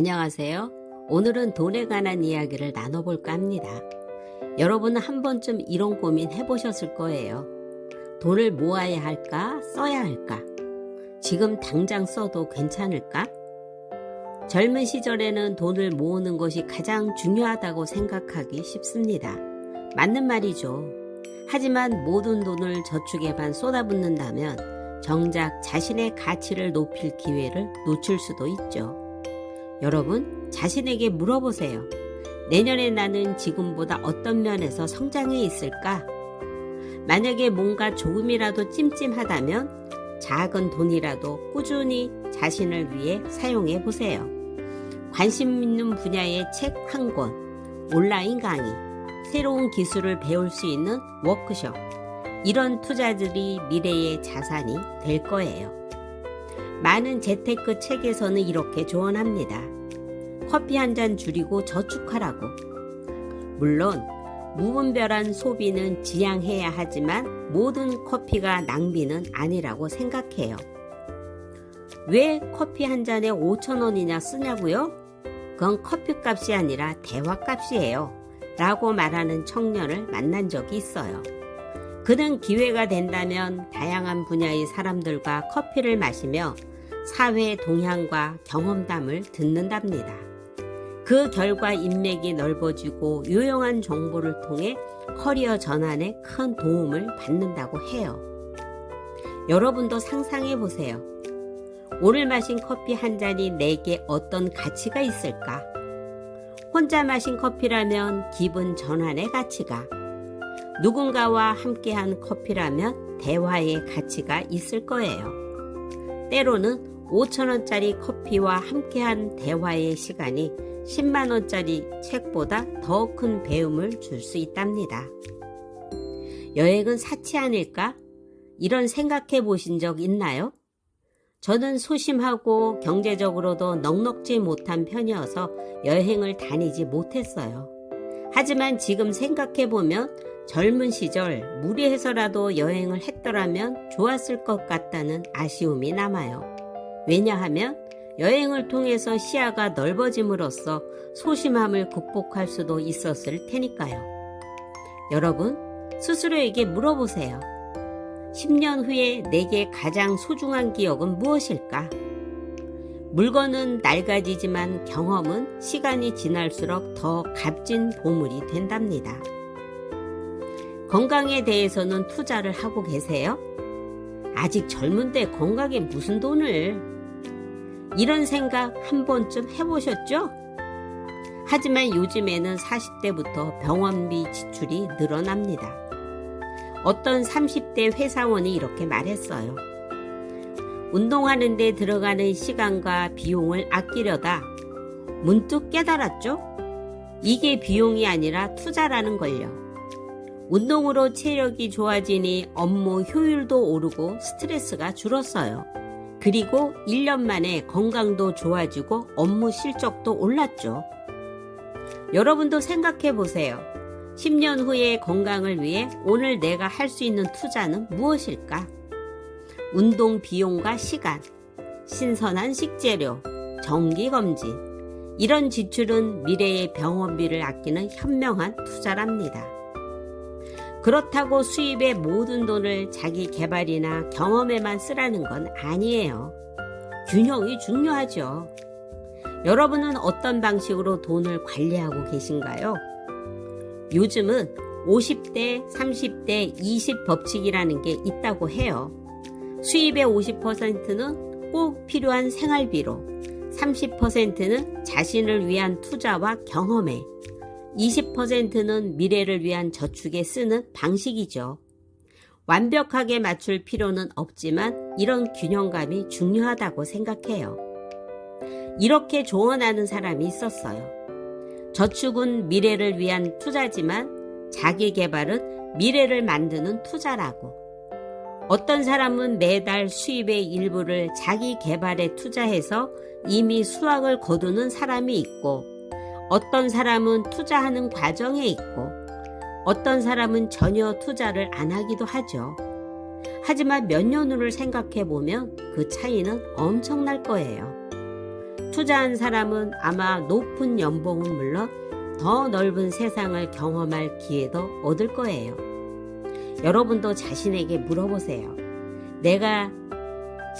안녕하세요. 오늘은 돈에 관한 이야기를 나눠볼까 합니다. 여러분은 한 번쯤 이런 고민 해보셨을 거예요. 돈을 모아야 할까, 써야 할까? 지금 당장 써도 괜찮을까? 젊은 시절에는 돈을 모으는 것이 가장 중요하다고 생각하기 쉽습니다. 맞는 말이죠. 하지만 모든 돈을 저축에만 쏟아붓는다면 정작 자신의 가치를 높일 기회를 놓칠 수도 있죠. 여러분, 자신에게 물어보세요. 내년에 나는 지금보다 어떤 면에서 성장해 있을까? 만약에 뭔가 조금이라도 찜찜하다면 작은 돈이라도 꾸준히 자신을 위해 사용해 보세요. 관심 있는 분야의 책 한 권, 온라인 강의, 새로운 기술을 배울 수 있는 워크숍, 이런 투자들이 미래의 자산이 될 거예요. 많은 재테크 책에서는 이렇게 조언합니다. 커피 한 잔 줄이고 저축하라고. 물론 무분별한 소비는 지양해야 하지만 모든 커피가 낭비는 아니라고 생각해요. 왜 커피 한 잔에 5,000원이나 쓰냐고요? 그건 커피값이 아니라 대화값이에요. 라고 말하는 청년을 만난 적이 있어요. 그는 기회가 된다면 다양한 분야의 사람들과 커피를 마시며 사회 동향과 경험담을 듣는답니다. 그 결과 인맥이 넓어지고 유용한 정보를 통해 커리어 전환에 큰 도움을 받는다고 해요. 여러분도 상상해 보세요. 오늘 마신 커피 한 잔이 내게 어떤 가치가 있을까? 혼자 마신 커피라면 기분 전환의 가치가, 누군가와 함께한 커피라면 대화의 가치가 있을 거예요. 때로는 5,000원짜리 커피와 함께한 대화의 시간이 10만원짜리 책보다 더 큰 배움을 줄 수 있답니다. 여행은 사치 아닐까? 이런 생각해 보신 적 있나요? 저는 소심하고 경제적으로도 넉넉지 못한 편이어서 여행을 다니지 못했어요. 하지만 지금 생각해 보면 젊은 시절 무리해서라도 여행을 했더라면 좋았을 것 같다는 아쉬움이 남아요. 왜냐하면 여행을 통해서 시야가 넓어짐으로써 소심함을 극복할 수도 있었을 테니까요. 여러분, 스스로에게 물어보세요. 10년 후에 내게 가장 소중한 기억은 무엇일까? 물건은 낡아지지만 경험은 시간이 지날수록 더 값진 보물이 된답니다. 건강에 대해서는 투자를 하고 계세요? 아직 젊은데 건강에 무슨 돈을? 이런 생각 한 번쯤 해보셨죠? 하지만 요즘에는 40대부터 병원비 지출이 늘어납니다. 어떤 30대 회사원이 이렇게 말했어요. 운동하는 데 들어가는 시간과 비용을 아끼려다 문득 깨달았죠? 이게 비용이 아니라 투자라는 걸요. 운동으로 체력이 좋아지니 업무 효율도 오르고 스트레스가 줄었어요. 그리고 1년 만에 건강도 좋아지고 업무 실적도 올랐죠. 여러분도 생각해 보세요. 10년 후의 건강을 위해 오늘 내가 할 수 있는 투자는 무엇일까? 운동 비용과 시간, 신선한 식재료, 정기검진, 이런 지출은 미래의 병원비를 아끼는 현명한 투자랍니다. 그렇다고 수입의 모든 돈을 자기 개발이나 경험에만 쓰라는 건 아니에요. 균형이 중요하죠. 여러분은 어떤 방식으로 돈을 관리하고 계신가요? 요즘은 50대, 30대, 20 법칙이라는 게 있다고 해요. 수입의 50%는 꼭 필요한 생활비로, 30%는 자신을 위한 투자와 경험에, 20%는 미래를 위한 저축에 쓰는 방식이죠. 완벽하게 맞출 필요는 없지만 이런 균형감이 중요하다고 생각해요. 이렇게 조언하는 사람이 있었어요. 저축은 미래를 위한 투자지만 자기 개발은 미래를 만드는 투자라고. 어떤 사람은 매달 수입의 일부를 자기 개발에 투자해서 이미 수확을 거두는 사람이 있고, 어떤 사람은 투자하는 과정에 있고, 어떤 사람은 전혀 투자를 안 하기도 하죠. 하지만 몇 년 후를 생각해 보면 그 차이는 엄청날 거예요. 투자한 사람은 아마 높은 연봉은 물론 더 넓은 세상을 경험할 기회도 얻을 거예요. 여러분도 자신에게 물어보세요. 내가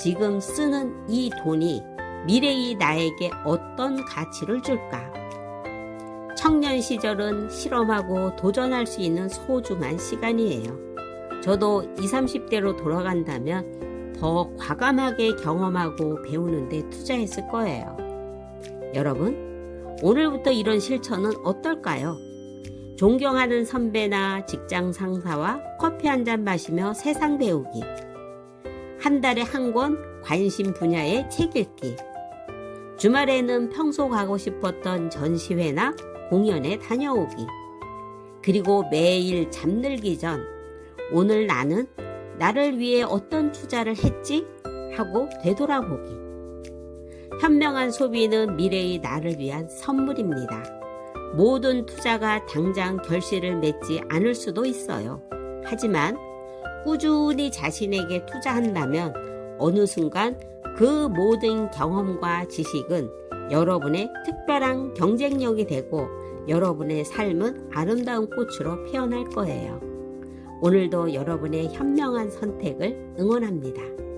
지금 쓰는 이 돈이 미래의 나에게 어떤 가치를 줄까? 청년 시절은 실험하고 도전할 수 있는 소중한 시간이에요. 저도 20, 30대로 돌아간다면 더 과감하게 경험하고 배우는데 투자했을 거예요. 여러분, 오늘부터 이런 실천은 어떨까요? 존경하는 선배나 직장 상사와 커피 한 잔 마시며 세상 배우기. 한 달에 한 권 관심 분야의 책 읽기. 주말에는 평소 가고 싶었던 전시회나 공연에 다녀오기. 그리고 매일 잠들기 전 오늘 나는 나를 위해 어떤 투자를 했지? 하고 되돌아보기. 현명한 소비는 미래의 나를 위한 선물입니다. 모든 투자가 당장 결실을 맺지 않을 수도 있어요. 하지만 꾸준히 자신에게 투자한다면 어느 순간 그 모든 경험과 지식은 여러분의 특별한 경쟁력이 되고 여러분의 삶은 아름다운 꽃으로 피어날 거예요. 오늘도 여러분의 현명한 선택을 응원합니다.